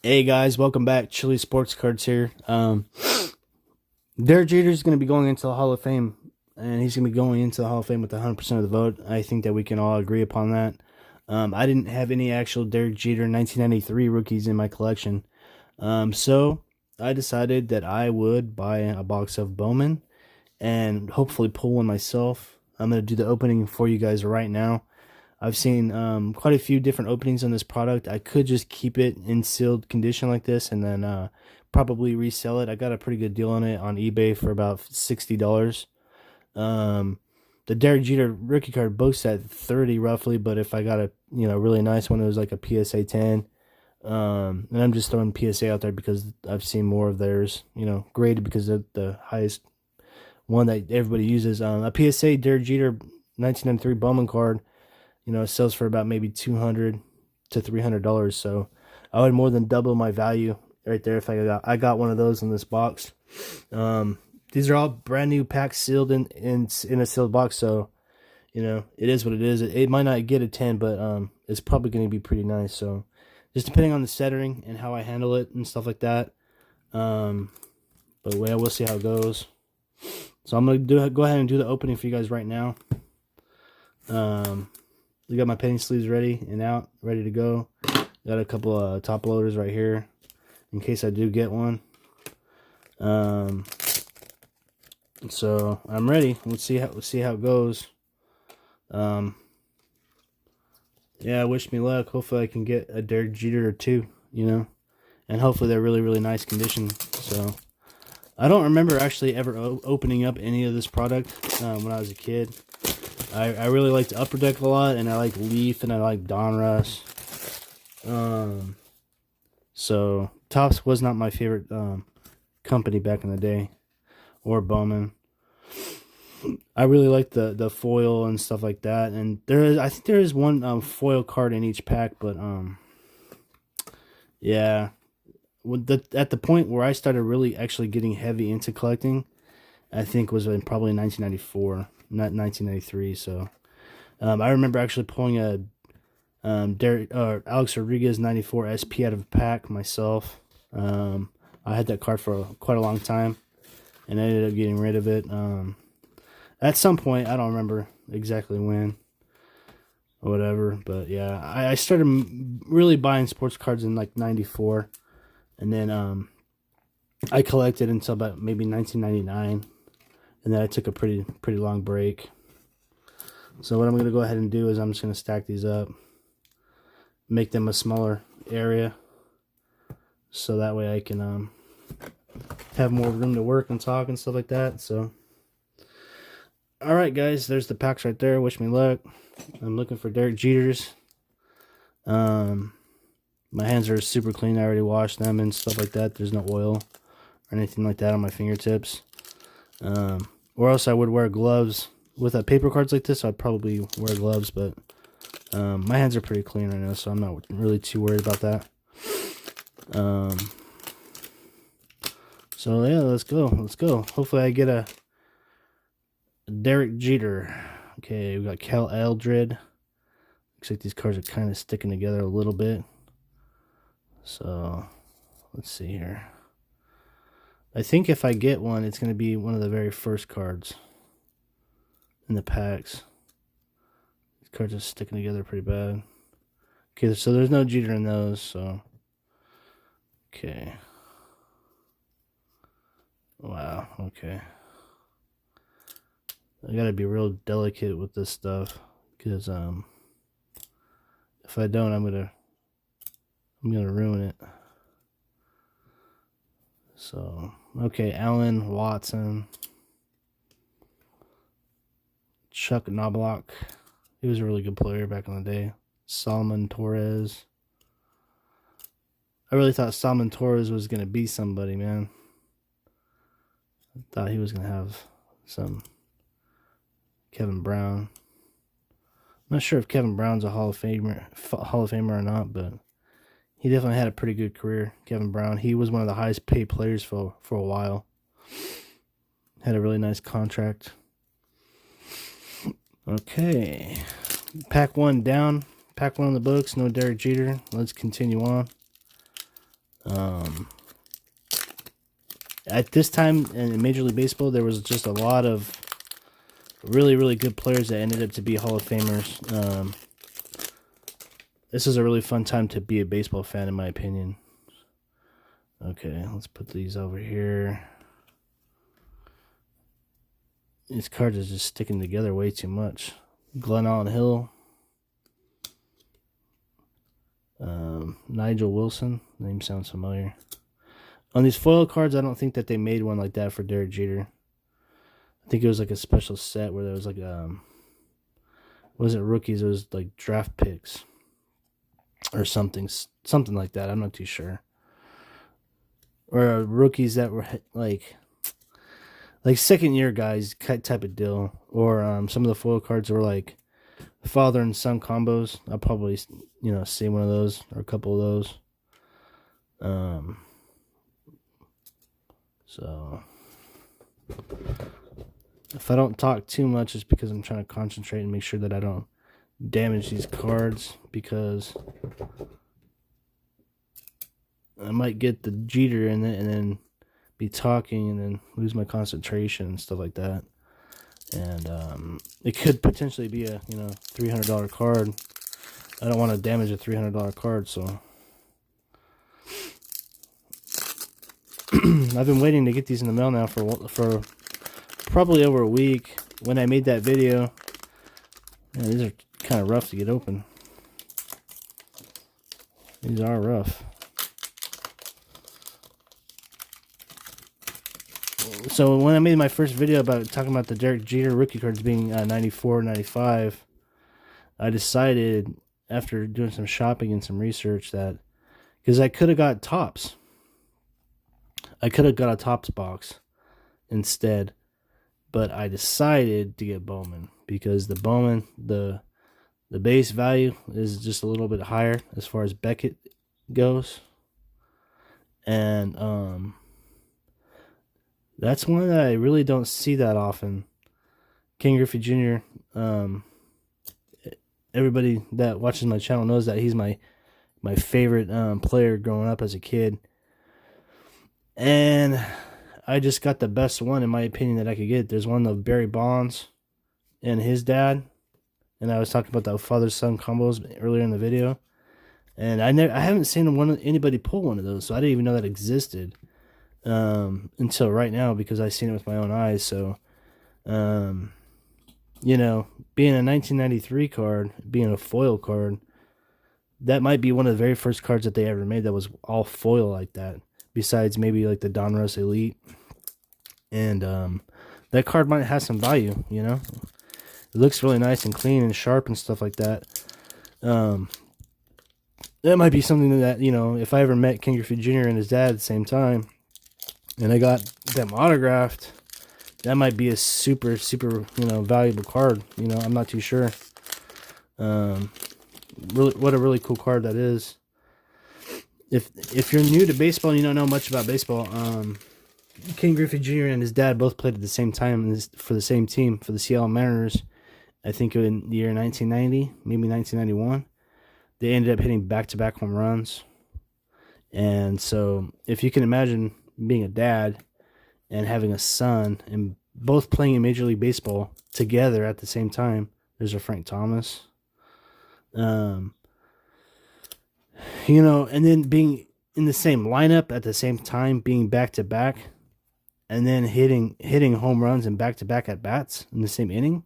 Hey guys, welcome back. Chili Sports Cards here. Derek Jeter is going to be going into the Hall of Fame, and he's going to be going into the Hall of Fame with 100% of the vote. I think that we can all agree upon that. I didn't have any actual Derek Jeter 1993 rookies in my collection, so I decided that I would buy a box of Bowman and hopefully pull one myself. I'm going to do the opening for you guys right now. I've seen quite a few different openings on this product. I could just keep it in sealed condition like this and then probably resell it. I got a pretty good deal on it on eBay for about $60. The Derek Jeter rookie card books at 30 roughly, but if I got a really nice one, it was like a PSA 10. And I'm just throwing PSA out there because I've seen more of theirs, graded because of the highest one that everybody uses. A PSA Derek Jeter 1993 Bowman card, it sells for about maybe $200 to $300. So I would more than double my value right there if I got one of those in this box. These are all brand new packs sealed in a sealed box. So, it is what it is. It might not get a 10, but it's probably going to be pretty nice. So just depending on the setting and how I handle it and stuff like that. But yeah, we'll see how it goes. So I'm going to go ahead and do the opening for you guys right now. We got my penny sleeves ready and out, ready to go. Got a couple of top loaders right here in case I do get one. So I'm ready. Let's see how it goes. Yeah, wish me luck. Hopefully I can get a Derek Jeter or two, and hopefully they're really, really nice condition. So I don't remember actually ever opening up any of this product when I was a kid. I really liked Upper Deck a lot, and I like Leaf, and I like Donruss. So Topps was not my favorite company back in the day, or Bowman. I really like the foil and stuff like that, and I think there is one foil card in each pack, but yeah, at the point where I started really actually getting heavy into collecting, I think was in probably 1994. Not 1993. So I remember actually pulling a Alex Rodriguez 94 SP out of a pack myself. I had that card for quite a long time, and I ended up getting rid of it at some point. I don't remember exactly when or whatever, but yeah, I started really buying sports cards in like 94, and then I collected until about maybe 1999. And then I took a pretty long break. So what I'm going to go ahead and do is I'm just going to stack these up. Make them a smaller area. So that way I can have more room to work and talk and stuff like that. So, alright guys, there's the packs right there. Wish me luck. I'm looking for Derek Jeters. My hands are super clean. I already washed them and stuff like that. There's no oil or anything like that on my fingertips. Or else I would wear gloves. With paper cards like this, I'd probably wear gloves, but my hands are pretty clean right now, so I'm not really too worried about that. So yeah, let's go. Hopefully I get a Derek Jeter. Okay, we got Cal Eldred. Looks like these cards are kind of sticking together a little bit. So let's see here. I think if I get one, it's going to be one of the very first cards in the packs. These cards are sticking together pretty bad. Okay, so there's no Jeter in those, so. Okay. Wow, okay. I gotta be real delicate with this stuff, because if I don't, I'm gonna ruin it. So, okay, Allen, Watson, Chuck Knobloch. He was a really good player back in the day. Solomon Torres. I really thought Solomon Torres was going to be somebody, man. I thought he was going to have some Kevin Brown. I'm not sure if Kevin Brown's a Hall of Famer or not, but he definitely had a pretty good career, Kevin Brown. He was one of the highest paid players for a while. Had a really nice contract. Okay. Pack one down. Pack one on the books. No Derek Jeter. Let's continue on. At this time in Major League Baseball, there was just a lot of really, really good players that ended up to be Hall of Famers. This is a really fun time to be a baseball fan, in my opinion. Okay, let's put these over here. These cards are just sticking together way too much. Glenn Allen Hill. Nigel Wilson. Name sounds familiar. On these foil cards, I don't think that they made one like that for Derek Jeter. I think it was like a special set where there was like wasn't rookies, it was like draft picks or something like that. I'm not too sure. Or rookies that were like second year guys type of deal. Or some of the foil cards were like father and son combos. I'll probably see one of those or a couple of those. So if I don't talk too much, it's because I'm trying to concentrate and make sure that I don't damage these cards, because I might get the Jeter in it and then be talking and then lose my concentration and stuff like that. And it could potentially be a $300 card. I don't want to damage a $300 card, so I've been waiting to get these in the mail now for probably over a week. When I made that video, these are kind of rough to get open. These are rough. So when I made my first video about talking about the Derek Jeter rookie cards being 94, 95, I decided after doing some shopping and some research that, because I could have got Topps. I could have got a Topps box instead, but I decided to get Bowman because the Bowman, the base value is just a little bit higher as far as Beckett goes. And that's one that I really don't see that often. King Griffey Jr., everybody that watches my channel knows that he's my favorite player growing up as a kid. And I just got the best one, in my opinion, that I could get. There's one of Barry Bonds and his dad. And I was talking about the father-son combos earlier in the video. And I haven't seen anybody pull one of those, so I didn't even know that existed until right now, because I've seen it with my own eyes. So, being a 1993 card, being a foil card, that might be one of the very first cards that they ever made that was all foil like that. Besides maybe like the Donruss Elite. And that card might have some value, It looks really nice and clean and sharp and stuff like that. That might be something that, if I ever met King Griffey Jr. and his dad at the same time, and I got them autographed, that might be a super, super, valuable card. I'm not too sure. Really, what a really cool card that is. If you're new to baseball and you don't know much about baseball, King Griffey Jr. and his dad both played at the same time for the same team, for the Seattle Mariners. I think in the year 1990, maybe 1991. They ended up hitting back-to-back home runs. And so if you can imagine being a dad and having a son and both playing in Major League Baseball together at the same time, there's a Frank Thomas. And then being in the same lineup at the same time, being back-to-back, and then hitting home runs and back-to-back at-bats in the same inning.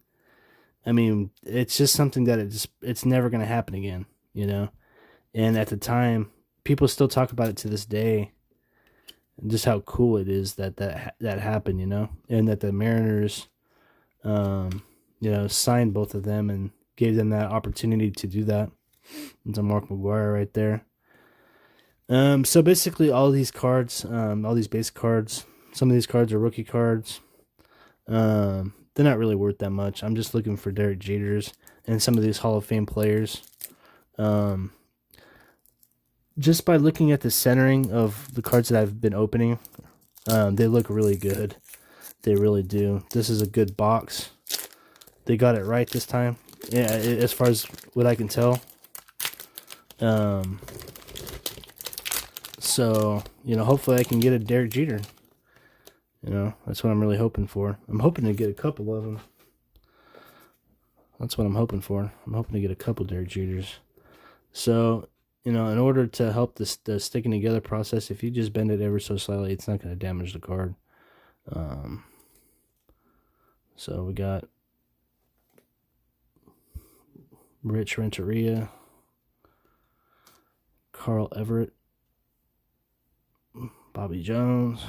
I mean, it's just something that it's never going to happen again, And at the time, people still talk about it to this day, and just how cool it is that happened, and that the Mariners, signed both of them and gave them that opportunity to do that. It's a Mark McGwire right there. So basically all these cards, all these base cards, some of these cards are rookie cards. They're not really worth that much. I'm just looking for Derek Jeters and some of these Hall of Fame players. Just by looking at the centering of the cards that I've been opening, they look really good. They really do. This is a good box. They got it right this time. Yeah, as far as what I can tell. So, you know, hopefully I can get a Derek Jeter. You know, that's what I'm really hoping for. I'm hoping to get a couple of them. That's what I'm hoping for. I'm hoping to get a couple Derek Jeters. So, you know, in order to help the sticking together process, if you just bend it ever so slightly, it's not going to damage the card. So we got Rich Renteria, Carl Everett, Bobby Jones,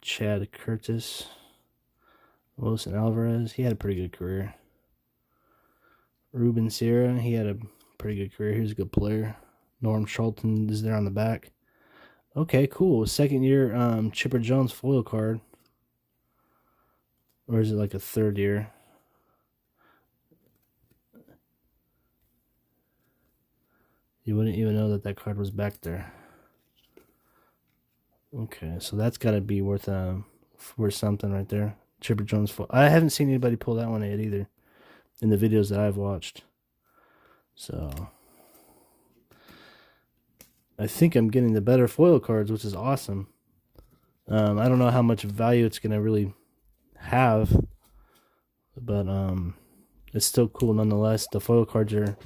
Chad Curtis, Wilson Alvarez. He had a pretty good career. Ruben Sierra, he had a pretty good career. He was a good player. Norm Charlton is there on the back. Okay, cool. Second year Chipper Jones foil card. Or is it like a third year? You wouldn't even know that that card was back there. Okay, so that's got to be worth something right there. Chipper Jones foil. I haven't seen anybody pull that one yet either in the videos that I've watched. So I think I'm getting the better foil cards, which is awesome. I don't know how much value it's gonna really have, but it's still cool nonetheless. The foil cards are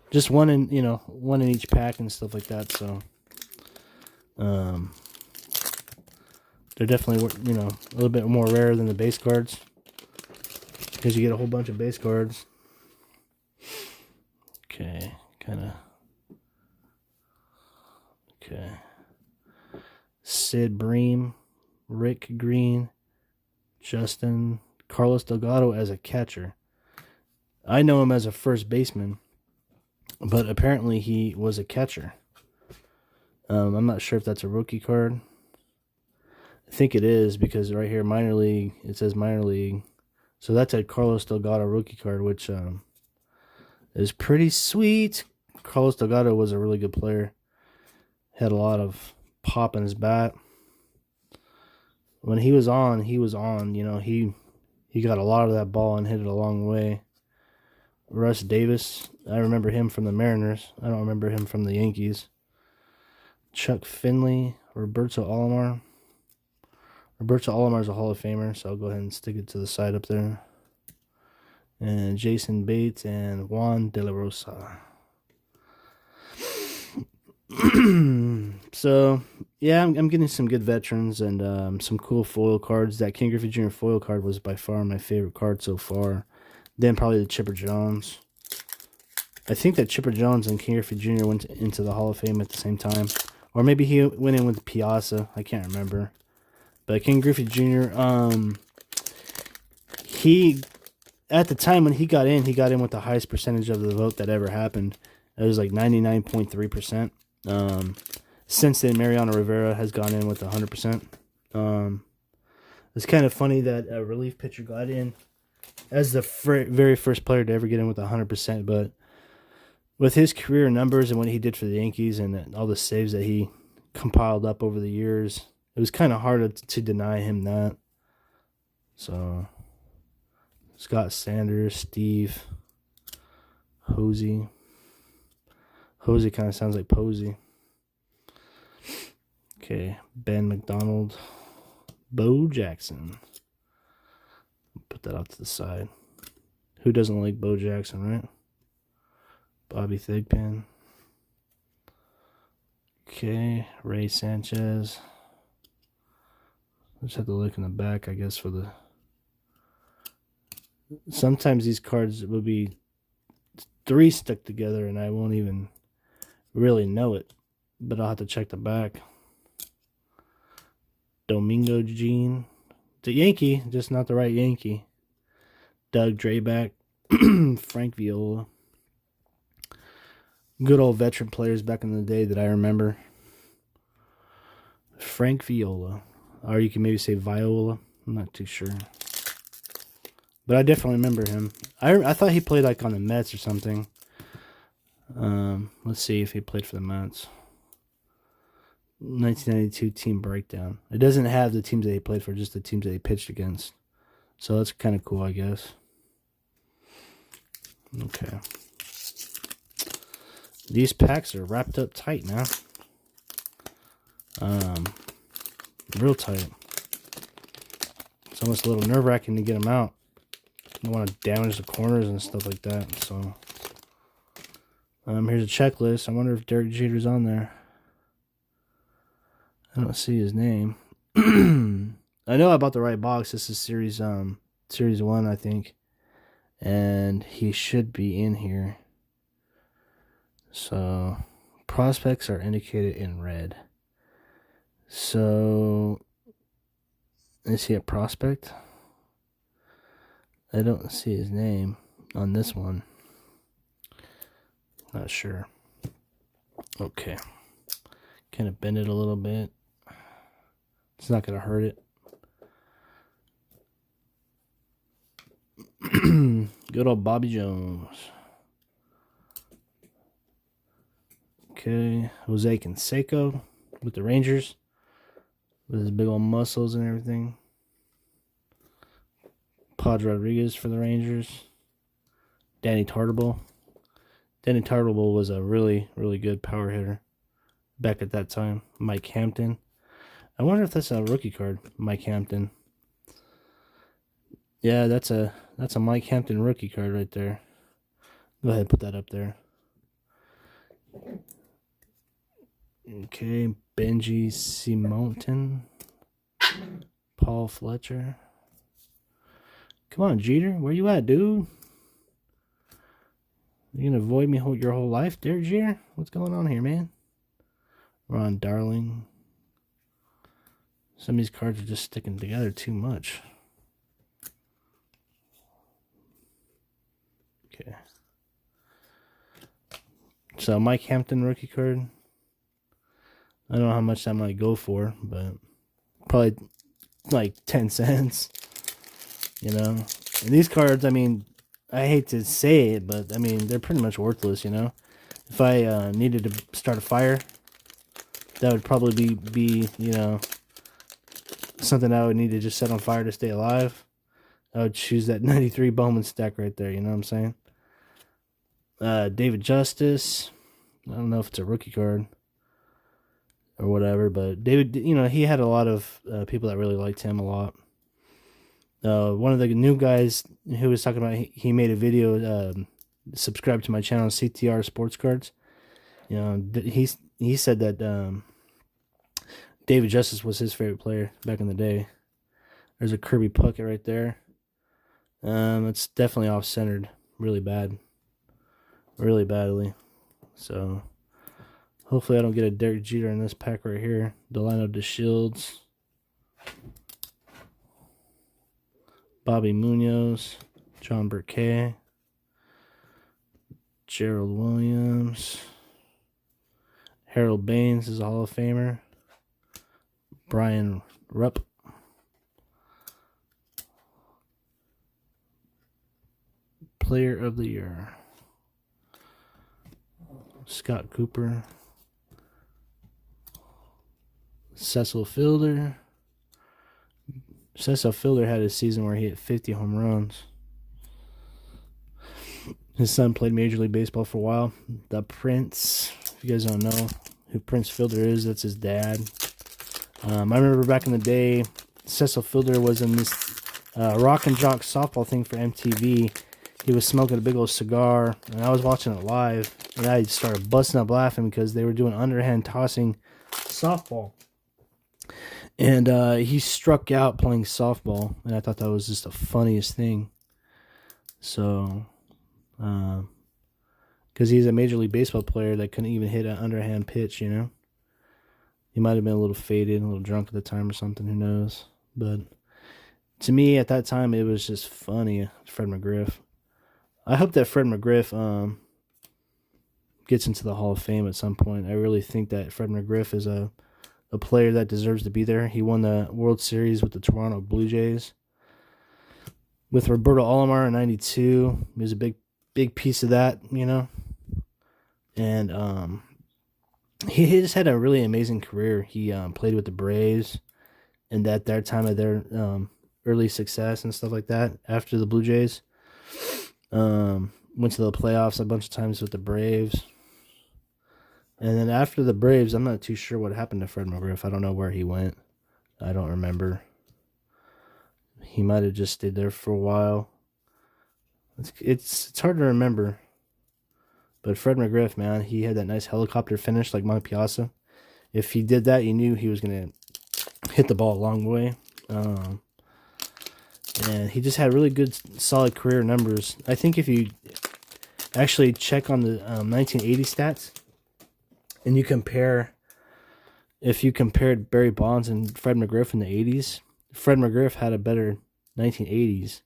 just one in each pack and stuff like that. So they're definitely a little bit more rare than the base cards because you get a whole bunch of base cards. Okay, okay. Sid Bream, Rick Green, Justin, Carlos Delgado as a catcher. I know him as a first baseman, but apparently he was a catcher. I'm not sure if that's a rookie card. I think it is because right here, minor league, it says minor league. So that's a Carlos Delgado rookie card, which is pretty sweet. Carlos Delgado was a really good player. Had a lot of pop in his bat. When he was on, you know, he got a lot of that ball and hit it a long way. Russ Davis, I remember him from the Mariners. I don't remember him from the Yankees. Chuck Finley, Roberto Alomar. Roberto Alomar is a Hall of Famer, so I'll go ahead and stick it to the side up there. And Jason Bates and Juan De La Rosa. So, yeah, I'm getting some good veterans and some cool foil cards. That King Griffey Jr. foil card was by far my favorite card so far. Then probably the Chipper Jones. I think that Chipper Jones and King Griffey Jr. went into the Hall of Fame at the same time. Or maybe he went in with Piazza. I can't remember. But King Griffey Jr., he, at the time when he got in with the highest percentage of the vote that ever happened. It was like 99.3%. Since then, Mariano Rivera has gone in with 100%. It's kind of funny that a relief pitcher got in as the very first player to ever get in with 100%, but with his career numbers and what he did for the Yankees and all the saves that he compiled up over the years, it was kind of hard to deny him that. So, Scott Sanders, Steve, Hosey. Hosey kind of sounds like Posey. Okay, Ben McDonald, Bo Jackson. Put that off to the side. Who doesn't like Bo Jackson, right? Bobby Thigpen. Okay, Ray Sanchez. Just have to look in the back, I guess, for the... Sometimes these cards will be 3 stuck together and I won't even really know it, but I'll have to check the back. Domingo Jean, the Yankee, just not the right Yankee. Doug Drayback, Frank Viola. Good old veteran players back in the day that I remember. Frank Viola, or you can maybe say Viola. I'm not too sure, but I definitely remember him. I thought he played like on the Mets or something. Let's see if he played for the Mets. 1992 team breakdown. It doesn't have the teams that he played for, just the teams that he pitched against. So that's kind of cool, I guess. Okay. These packs are wrapped up tight now. Real tight. It's almost a little nerve-wracking to get them out. You don't want to damage the corners and stuff like that. So, here's a checklist. I wonder if Derek Jeter's on there. I don't see his name. I know I bought the right box. This is series 1, I think. And he should be in here. So, prospects are indicated in red. So, is he a prospect? I don't see his name on this one. Not sure. Okay. Kind of bend it a little bit. It's not going to hurt it. Good old Bobby Jones. Okay. Jose Canseco with the Rangers. With his big old muscles and everything. Pudge Rodriguez for the Rangers. Danny Tartabull. Danny Tartabull was a really, really good power hitter back at that time. Mike Hampton. I wonder if that's a rookie card. Mike Hampton. Yeah, that's a Mike Hampton rookie card right there. Go ahead and put that up there. Okay, Benji Simonton. Paul Fletcher. Come on, Jeter. Where you at, dude? You gonna avoid me your whole life, Derek Jeter? What's going on here, man? Ron Darling. Some of these cards are just sticking together too much. Okay. So, Mike Hampton rookie card. I don't know how much that might go for, but probably like 10 cents. You know? And these cards, I mean, I hate to say it, but I mean, they're pretty much worthless, you know? If I needed to start a fire, that would probably be, you know, something I would need to just set on fire to stay alive. I would choose that 93 Bowman stack right there, you know what I'm saying? David Justice. I don't know if it's a rookie card or whatever, but David, you know, he had a lot of people that really liked him a lot. One of the new guys who was talking about, he made a video, subscribe to my channel, CTR Sports Cards. You know, he said that David Justice was his favorite player back in the day. There's a Kirby Puckett right there. It's definitely off-centered really bad. Really badly. So, hopefully I don't get a Derek Jeter in this pack right here. Delano DeShields. Bobby Munoz. John Burkay. Gerald Williams. Harold Baines is a Hall of Famer. Brian Rupp. Player of the Year. Scott Cooper. Cecil Fielder. Cecil Fielder had a season where he hit 50 home runs. His son played Major League Baseball for a while. The Prince. If you guys don't know who Prince Fielder is, that's his dad. I remember back in the day, Cecil Fielder was in this Rock and Jock softball thing for MTV. He was smoking a big old cigar, and I was watching it live, and I started busting up laughing because they were doing underhand tossing softball. And he struck out playing softball, and I thought that was just the funniest thing. So, because he's a Major League Baseball player that couldn't even hit an underhand pitch, you know? He might have been a little faded, a little drunk at the time or something, who knows? But to me, at that time, it was just funny, Fred McGriff. I hope that Fred McGriff gets into the Hall of Fame at some point. I really think that Fred McGriff is a player that deserves to be there. He won the World Series with the Toronto Blue Jays. With Roberto Alomar in 92. He was a big piece of that, you know. And he just had a really amazing career. He played with the Braves and at their time of their early success and stuff like that after the Blue Jays. Went to the playoffs a bunch of times with the Braves. And then after the Braves, I'm not too sure what happened to Fred McGriff. I don't know where he went. I don't remember. He might have just stayed there for a while. It's hard to remember. But Fred McGriff, man, he had that nice helicopter finish like Mike Piazza. If he did that, you knew he was going to hit the ball a long way. And he just had really good, solid career numbers. I think if you actually check on the 1980 stats, and you compare, if you compared Barry Bonds and Fred McGriff in the 80s, Fred McGriff had a better 1980s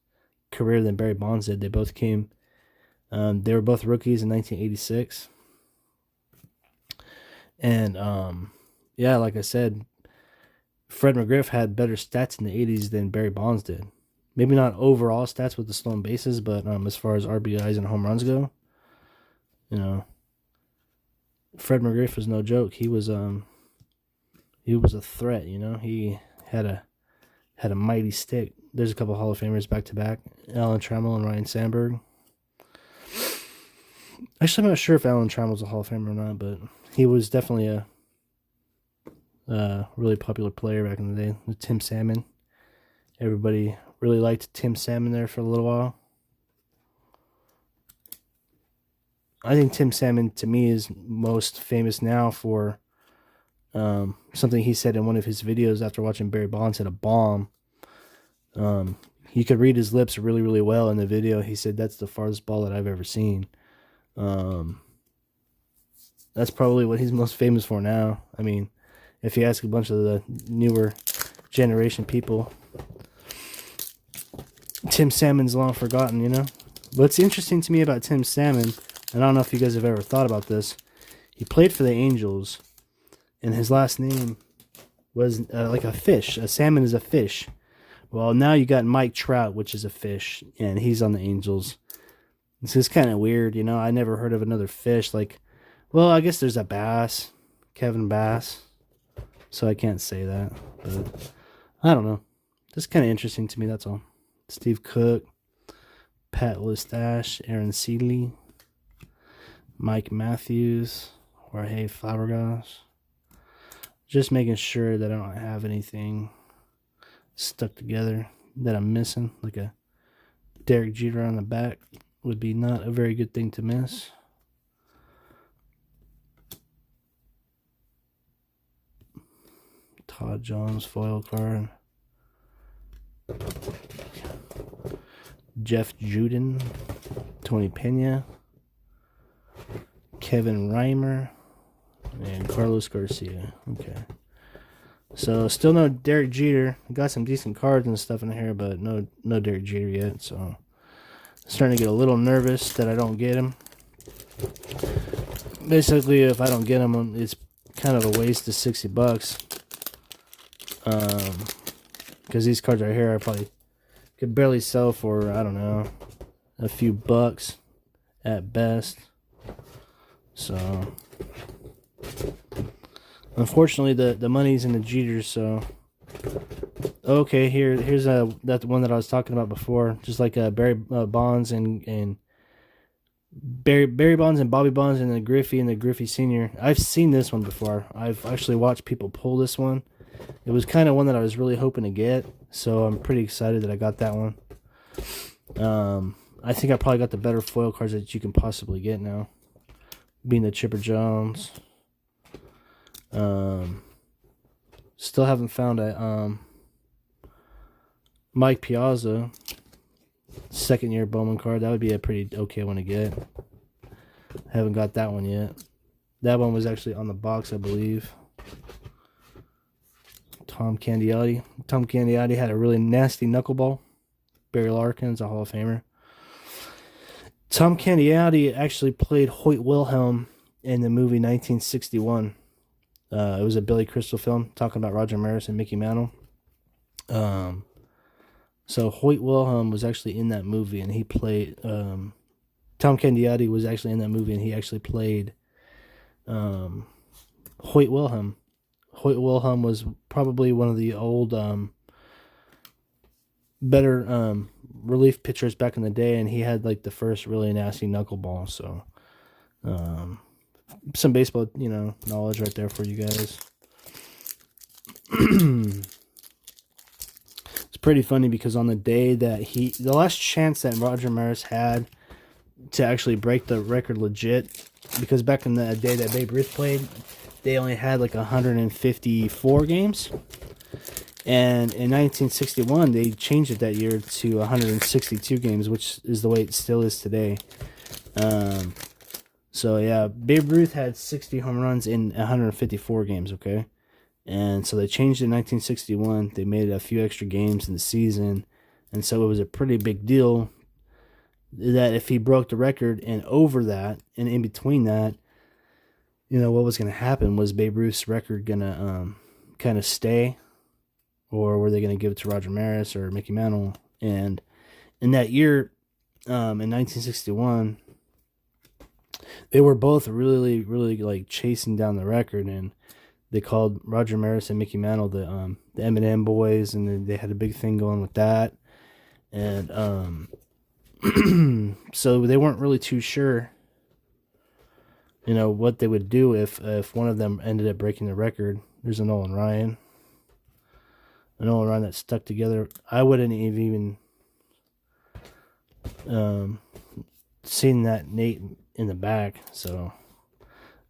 career than Barry Bonds did. They both came, they were both rookies in 1986. And, yeah, like I said, Fred McGriff had better stats in the 80s than Barry Bonds did. Maybe not overall stats with the stolen bases, but as far as RBIs and home runs go, you know, Fred McGriff was no joke. He was a threat. You know, he had a mighty stick. There's a couple Hall of Famers back to back, Alan Trammell and Ryan Sandberg. Actually, I'm not sure if Alan Trammell's a Hall of Famer or not, but he was definitely a really popular player back in the day. With Tim Salmon, everybody really liked Tim Salmon there for a little while. I think Tim Salmon, to me, is most famous now for something he said in one of his videos after watching Barry Bonds hit a bomb. You could read his lips really, really well in the video. He said, "That's the farthest ball that I've ever seen." That's probably what he's most famous for now. I mean, if you ask a bunch of the newer generation people, Tim Salmon's long forgotten, you know? What's interesting to me about Tim Salmon, and I don't know if you guys have ever thought about this, he played for the Angels, and his last name was like a fish. A salmon is a fish. Well, now you got Mike Trout, which is a fish, and he's on the Angels. It's just kind of weird, you know? I never heard of another fish. Like, well, I guess there's a bass, Kevin Bass, so I can't say that. But I don't know. Just kind of interesting to me, that's all. Steve Cook, Pat Listash, Aaron Seeley, Mike Matthews, Jorge Fabregas. Just making sure that I don't have anything stuck together that I'm missing, like a Derek Jeter on the back would be not a very good thing to miss. Todd Jones foil card. Jeff Juden, Tony Pena, Kevin Reimer, and Carlos Garcia. Okay. So still no Derek Jeter. Got some decent cards and stuff in here, but no Derek Jeter yet. So I'm starting to get a little nervous that I don't get him. Basically, if I don't get him, it's kind of a waste of $60. Because these cards right here, I probably could barely sell for, I don't know, a few bucks at best. So unfortunately, the money's in the Jeters. So okay, here's that one that I was talking about before, just like Barry Bonds and Barry Bonds and Bobby Bonds and the Griffey Senior. I've seen this one before. I've actually watched people pull this one. It was kind of one that I was really hoping to get, so I'm pretty excited that I got that one. I think I probably got the better foil cards that you can possibly get now, being the Chipper Jones. Still haven't found a Mike Piazza second-year Bowman card. That would be a pretty okay one to get. Haven't got that one yet. That one was actually on the box, I believe. Tom Candiotti. Tom Candiotti had a really nasty knuckleball. Barry Larkin's a Hall of Famer. Tom Candiotti actually played Hoyt Wilhelm in the movie 1961. It was a Billy Crystal film talking about Roger Maris and Mickey Mantle. So Hoyt Wilhelm was actually in that movie, and he played. Tom Candiotti was actually in that movie, and he actually played Hoyt Wilhelm. Hoyt Wilhelm was probably one of the old, better relief pitchers back in the day, and he had like the first really nasty knuckleball. So some baseball, knowledge right there for you guys. It's pretty funny because on the day that the last chance that Roger Maris had to actually break the record legit, because back in the day that Babe Ruth played, they only had like 154 games. And in 1961, they changed it that year to 162 games, which is the way it still is today. So, yeah, Babe Ruth had 60 home runs in 154 games, okay? And so they changed it in 1961. They made a few extra games in the season. And so it was a pretty big deal that if he broke the record and over that, and in between that, what was going to happen? Was Babe Ruth's record going to kind of stay? Or were they going to give it to Roger Maris or Mickey Mantle? And in that year, in 1961, they were both really, really like chasing down the record, and they called Roger Maris and Mickey Mantle the M&M boys, and they had a big thing going with that. And so they weren't really too sure, what they would do if one of them ended up breaking the record. There's a Nolan Ryan. An all around that stuck together. I wouldn't have even seen that Nate in the back. So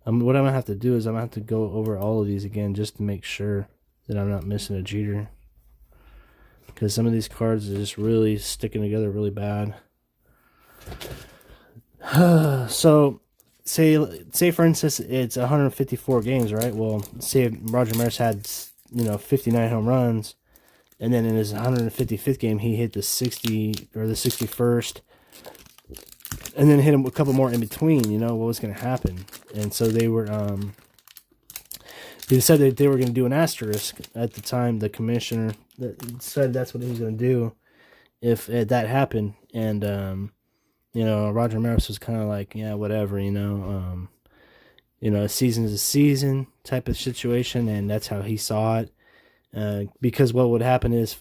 what I'm going to have to do is I'm going to have to go over all of these again just to make sure that I'm not missing a Jeter. Because some of these cards are just really sticking together really bad. So say for instance it's 154 games, right? Well, say Roger Maris had 59 home runs, and then in his 155th game he hit the 60 or the 61st, and then hit him a couple more in between. What was going to happen? And so they said that they were going to do an asterisk at the time. The commissioner said that's what he was going to do if that happened. And Roger Maris was kind of like, yeah, whatever, a season is a season type of situation, and that's how he saw it. Because what would happen is,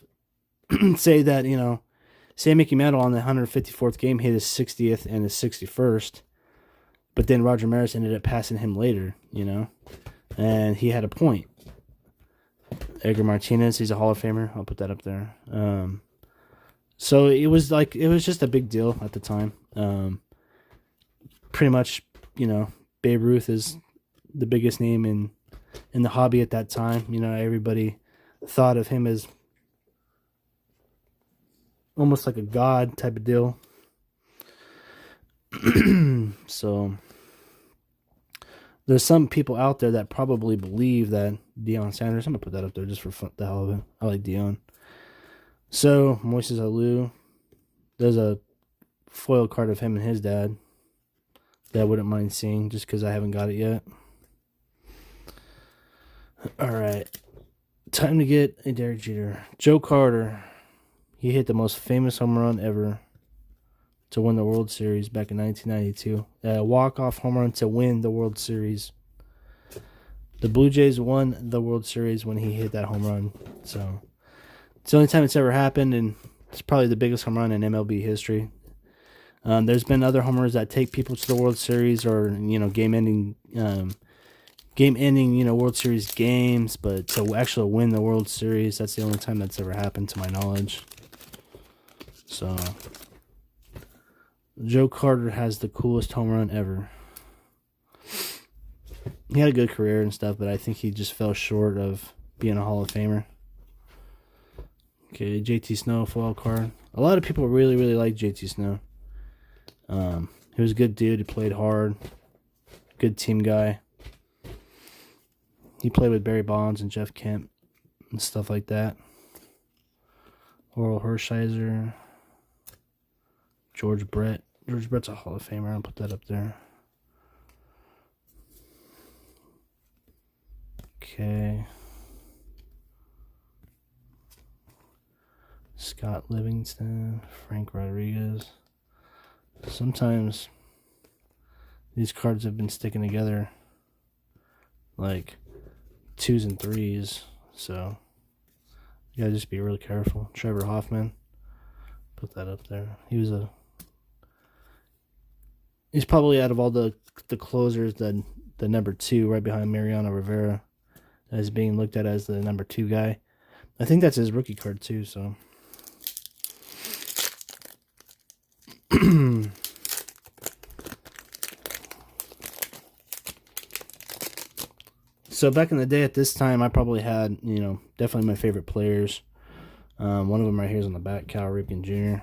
say Mickey Mantle on the 154th game hit his 60th and his 61st, but then Roger Maris ended up passing him later, and he had a point. Edgar Martinez, he's a Hall of Famer. I'll put that up there. So it was just a big deal at the time. Pretty much, Babe Ruth is the biggest name in the hobby at that time. Everybody thought of him as almost like a god type of deal. So there's some people out there that probably believe that Deion Sanders, I'm going to put that up there just for the hell of it. I like Deion. So Moises Alou, there's a foil card of him and his dad that I wouldn't mind seeing just because I haven't got it yet. All right. Time to get a Derek Jeter. Joe Carter. He hit the most famous home run ever to win the World Series back in 1992. A walk-off home run to win the World Series. The Blue Jays won the World Series when he hit that home run. So it's the only time it's ever happened, and it's probably the biggest home run in MLB history. There's been other home runs that take people to the World Series or game-ending World Series games, but to actually win the World Series, that's the only time that's ever happened to my knowledge. So Joe Carter has the coolest home run ever. He had a good career and stuff, but I think he just fell short of being a Hall of Famer. Okay, JT Snow foil card. A lot of people really, really like JT Snow. He was a good dude. He played hard. Good team guy. He played with Barry Bonds and Jeff Kemp and stuff like that. Oral Hershiser. George Brett. George Brett's a Hall of Famer. I'll put that up there. Okay. Scott Livingston. Frank Rodriguez. Sometimes these cards have been sticking together like 2s and 3s, so you gotta just be really careful. Trevor Hoffman, put that up there. He's probably out of all the closers, the the number 2 right behind Mariano Rivera as being looked at as the number 2 guy. I think that's his rookie card too, so. So back in the day at this time, I probably had, definitely my favorite players. One of them right here is on the back, Cal Ripken Jr.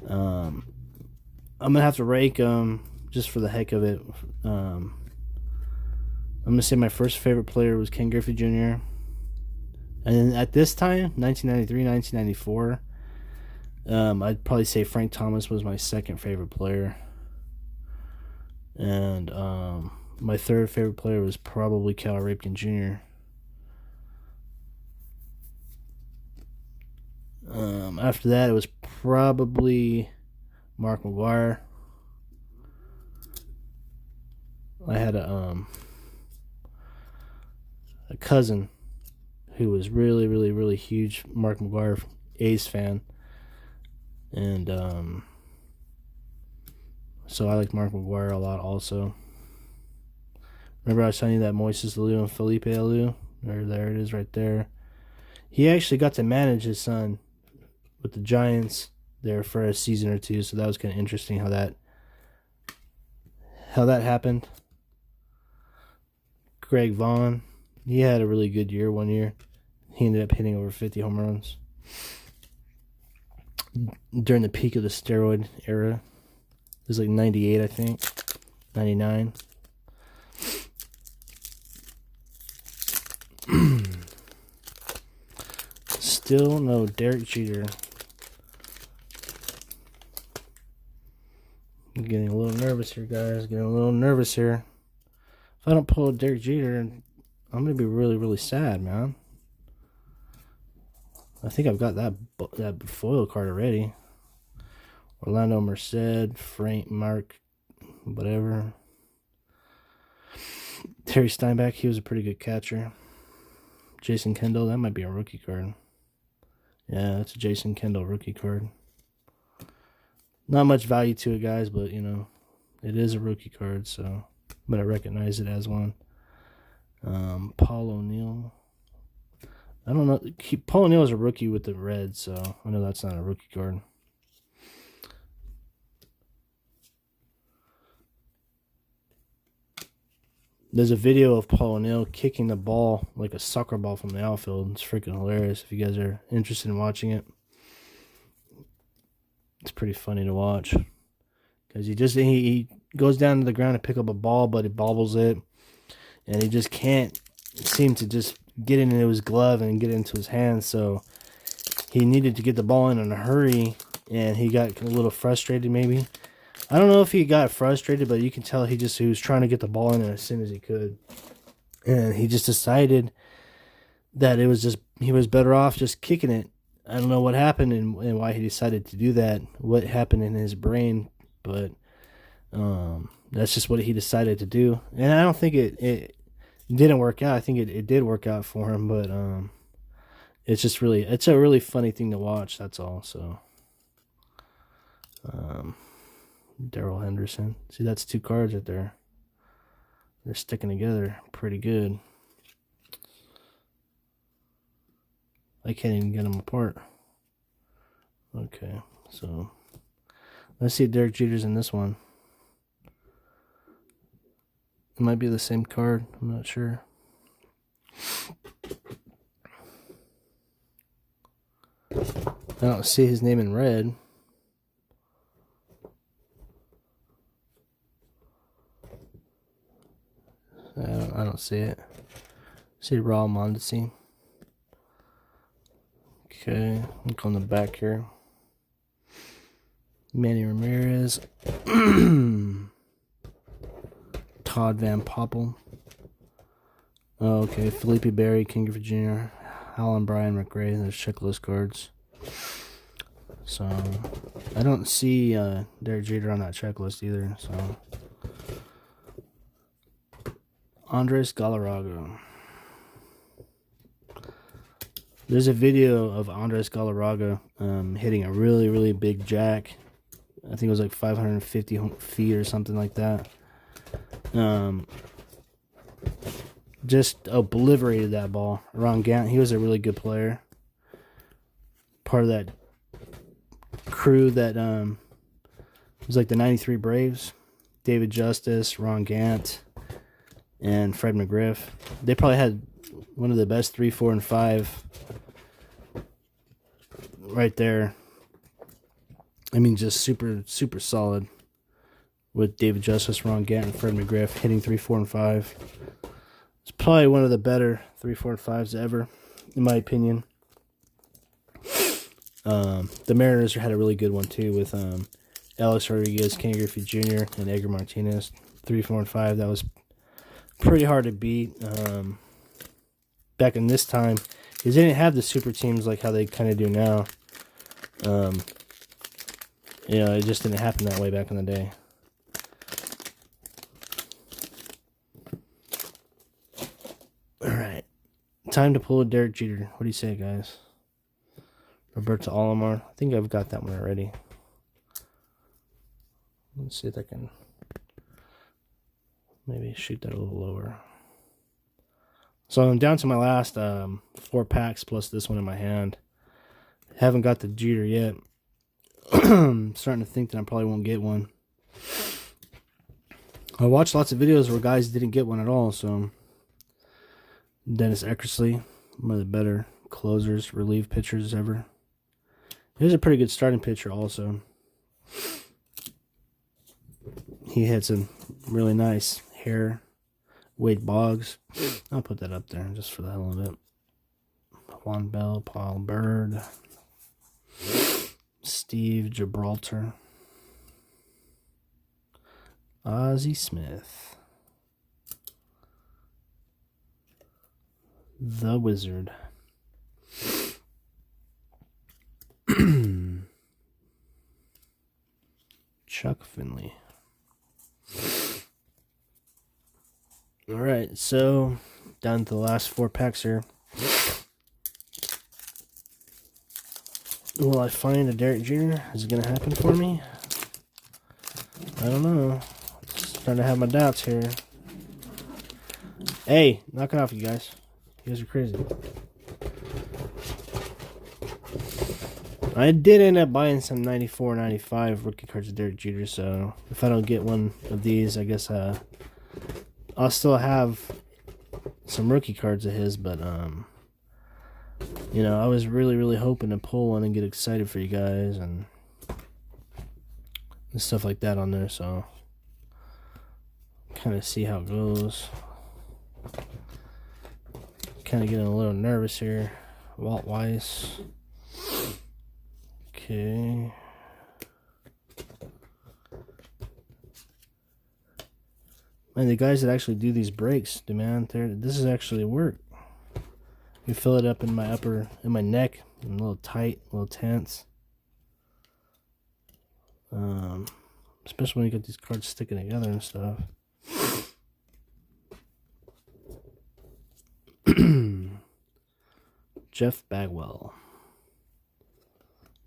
I'm going to have to rank just for the heck of it. I'm going to say my first favorite player was Ken Griffey Jr. And at this time, 1993, 1994, I'd probably say Frank Thomas was my second favorite player. And my third favorite player was probably Cal Ripken Jr. After that, it was probably Mark McGwire. I had a cousin who was really, really, really huge Mark McGwire A's fan. And so I like Mark McGwire a lot also. Remember I was telling you that Moises Alou and Felipe Alou? There it is right there. He actually got to manage his son with the Giants there for a season or two, so that was kind of interesting how that happened. Greg Vaughn, he had a really good year one year. He ended up hitting over 50 home runs during the peak of the steroid era. It was like 98, I think. 99. Still no Derek Jeter. I'm getting a little nervous here, guys. Getting a little nervous here. If I don't pull Derek Jeter, I'm going to be really, really sad, man. I think I've got that foil card already. Orlando Merced, Frank, Mark, whatever. Terry Steinbach, he was a pretty good catcher. Jason Kendall, that might be a rookie card. Yeah, that's a Jason Kendall rookie card. Not much value to it, guys, but, it is a rookie card, so. But I recognize it as one. Paul O'Neill. I don't know. Paul O'Neill is a rookie with the Reds, so I know that's not a rookie card. There's a video of Paul O'Neill kicking the ball like a soccer ball from the outfield. It's freaking hilarious if you guys are interested in watching it. It's pretty funny to watch. Because he goes down to the ground to pick up a ball, but he bobbles it. And he just can't seem to just get into his glove and get into his hand. So he needed to get the ball in a hurry. And he got a little frustrated maybe. I don't know if he got frustrated, but you can tell he was trying to get the ball in as soon as he could. And he just decided that he was better off just kicking it. I don't know what happened and why he decided to do that, what happened in his brain, but that's just what he decided to do. And I don't think it didn't work out. I think it did work out for him, but it's a really funny thing to watch, that's all. So Darrell Henderson. See, that's 2 cards right there. They're sticking together pretty good. I can't even get them apart. Okay, so let's see if Derek Jeter's in this one. It might be the same card. I'm not sure. I don't see his name in red. I don't see it. See Raul Mondesi. Okay, look on the back here. Manny Ramirez. Todd Van Poppel. Oh, okay, Felipe Berry, King Griffey Jr., Alan Bryan McRae. There's checklist cards. So, I don't see Derek Jeter on that checklist either, so. Andres Galarraga. There's a video of Andres Galarraga hitting a really, really big jack. I think it was like 550 feet or something like that. And just obliterated that ball. Ron Gant, he was a really good player. Part of that crew that was like the 93 Braves. David Justice, Ron Gant, and Fred McGriff. They probably had one of the best 3, 4, and 5 right there. I mean, just super, super solid with David Justice, Ron Gant, and Fred McGriff hitting 3, 4, and 5. It's probably one of the better 3, 4, and 5s ever, in my opinion. The Mariners had a really good one too with Alex Rodriguez, Ken Griffey Jr., and Edgar Martinez. 3, 4, and 5. That was pretty hard to beat back in this time, because they didn't have the super teams like how they kind of do now. You know, it just didn't happen that way back in the day. All right, time to pull a Derek Jeter. What do you say, guys? Roberto Alomar. I think I've got that one already. Let's see if I can maybe shoot that a little lower. So I'm down to my last 4 packs plus this one in my hand. Haven't got the Jeter yet. I'm starting to think that I probably won't get one. I watched lots of videos where guys didn't get one at all. So Dennis Eckersley, one of the better closers, relief pitchers ever. He's a pretty good starting pitcher also. He had some really nice hair. Wade Boggs. I'll put that up there just for the hell of it. Juan Bell, Paul Bird, Steve Gibraltar, Ozzie Smith, The Wizard, Chuck Finley. Alright, so down to the last 4 packs here. Will I find a Derek Jeter? Is it going to happen for me? I don't know. Starting to have my doubts here. Hey, knock it off, you guys. You guys are crazy. I did end up buying some 94, 95 rookie cards of Derek Jeter, so if I don't get one of these, I guess I'll still have some rookie cards of his, but you know, I was really, really hoping to pull one and get excited for you guys and stuff like that on there, so kind of see how it goes. Kind of getting a little nervous here. Walt Weiss. Okay. Man, the guys that actually do these breaks, man, this is actually work. You fill it up in my neck, a little tight, a little tense. Especially when you get these cards sticking together and stuff. Jeff Bagwell.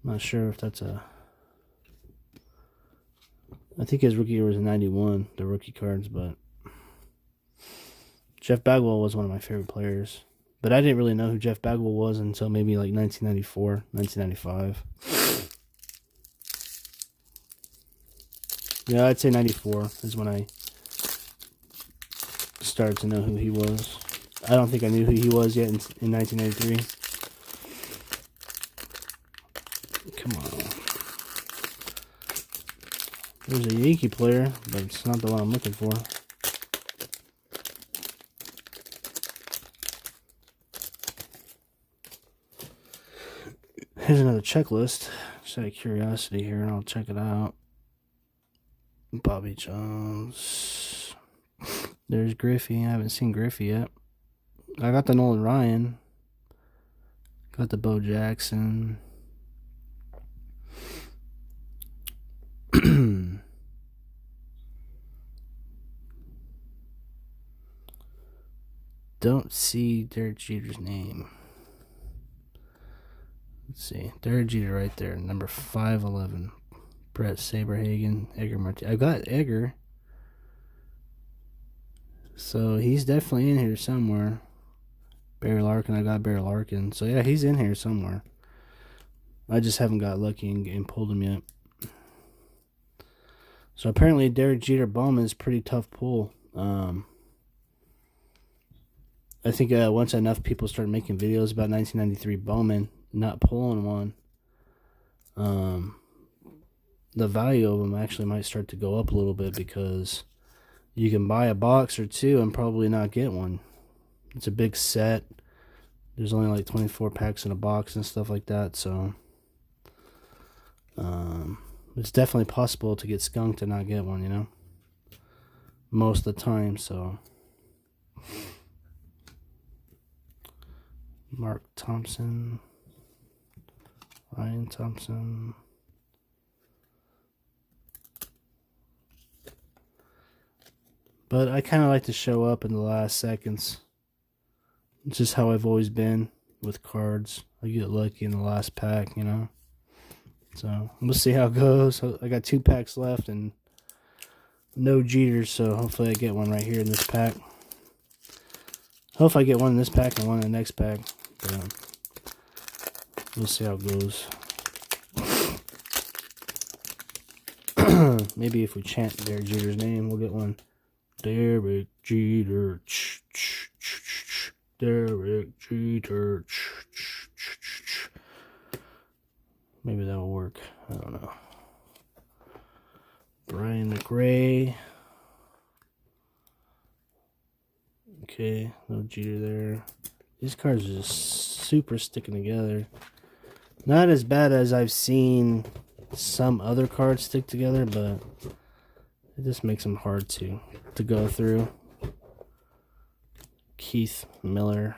I'm not sure if that's a... I think his rookie year was a 91, the rookie cards, but Jeff Bagwell was one of my favorite players. But I didn't really know who Jeff Bagwell was until maybe like 1994, 1995. Yeah, I'd say 94 is when I started to know who he was. I don't think I knew who he was yet in 1993. Come on. There's a Yankee player, but it's not the one I'm looking for. Here's another checklist. Just out of curiosity here, and I'll check it out. Bobby Jones. There's Griffey. I haven't seen Griffey yet. I got the Nolan Ryan. Got the Bo Jackson. Don't see Derek Jeter's name. Let's see. Derek Jeter right there. Number 511. Brett Saberhagen. Edgar Martinez. I got Edgar. So he's definitely in here somewhere. Barry Larkin, I got Barry Larkin. So yeah, he's in here somewhere. I just haven't got lucky and pulled him yet. So apparently Derek Jeter Bowman is a pretty tough pull. I think once enough people start making videos about 1993 Bowman not pulling one, the value of them actually might start to go up a little bit, because you can buy a box or two and probably not get one. It's a big set. There's only like 24 packs in a box and stuff like that, so it's definitely possible to get skunked and not get one, you know, most of the time. So Mark Thompson, Ryan Thompson. But I kind of like to show up in the last seconds. It's just how I've always been with cards. I get lucky in the last pack, you know. So we'll see how it goes. I got 2 packs left and no Jeters, so hopefully I get one right here in this pack. Hopefully I get one in this pack and one in the next pack. But we'll see how it goes. Maybe if we chant Derek Jeter's name, we'll get one. Derek Jeter. Derek Jeter. Maybe that will work. I don't know. Brian McRae. Okay, no Jeter there. These cards are just super sticking together. Not as bad as I've seen some other cards stick together, but it just makes them hard to go through. Keith Miller.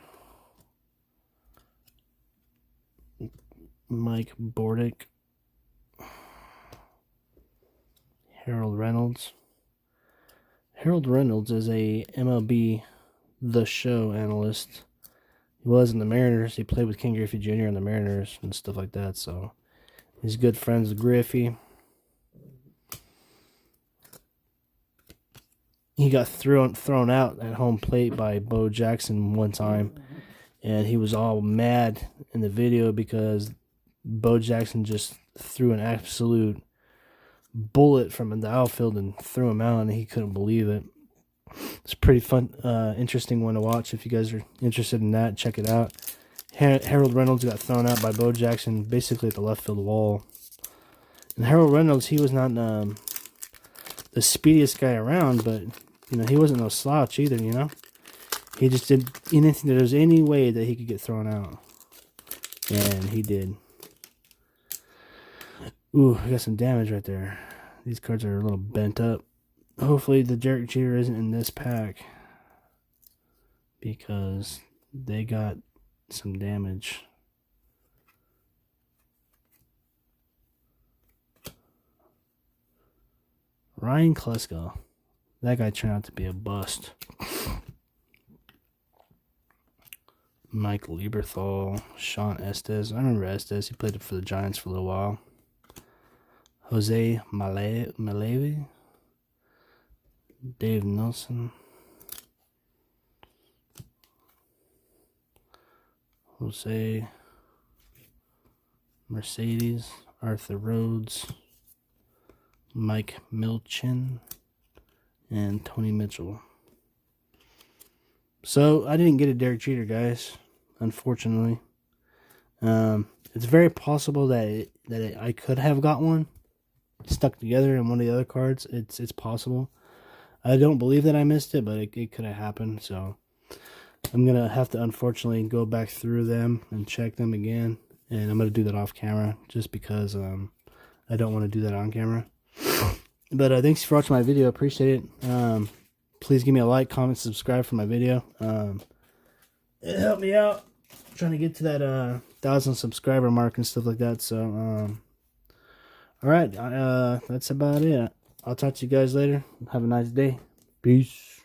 Mike Bordick. Harold Reynolds. Harold Reynolds is a MLB The Show analyst. He was in the Mariners. He played with Ken Griffey Jr. in the Mariners and stuff like that. So he's good friends with Griffey. He got thrown out at home plate by Bo Jackson one time, and he was all mad in the video because Bo Jackson just threw an absolute bullet from the outfield and threw him out, and he couldn't believe it. It's a pretty fun, interesting one to watch. If you guys are interested in that, check it out. Harold Reynolds got thrown out by Bo Jackson basically at the left field wall. And Harold Reynolds, he was not the speediest guy around, but you know, he wasn't no slouch either, you know. He just did anything. There was any way that he could get thrown out, and he did. Ooh, I got some damage right there. These cards are a little bent up. Hopefully the Derek Jeter isn't in this pack, because they got some damage. Ryan Klesko. That guy turned out to be a bust. Mike Lieberthal. Sean Estes. I remember Estes. He played for the Giants for a little while. Jose Maleve. Dave Nelson. Jose Mercedes. Arthur Rhodes. Mike Milchin. And Tony Mitchell. So, I didn't get a Derek Jeter, guys. Unfortunately. It's very possible that I could have got one stuck together in one of the other cards. It's possible. I don't believe that I missed it, but it could have happened. So, I'm going to have to, unfortunately, go back through them and check them again. And I'm going to do that off camera just because I don't want to do that on camera. But thanks for watching my video. Appreciate it. Please give me a like, comment, subscribe for my video. It helped me out. I'm trying to get to that 1,000 subscriber mark and stuff like that. So, alright. That's about it. I'll talk to you guys later. Have a nice day. Peace.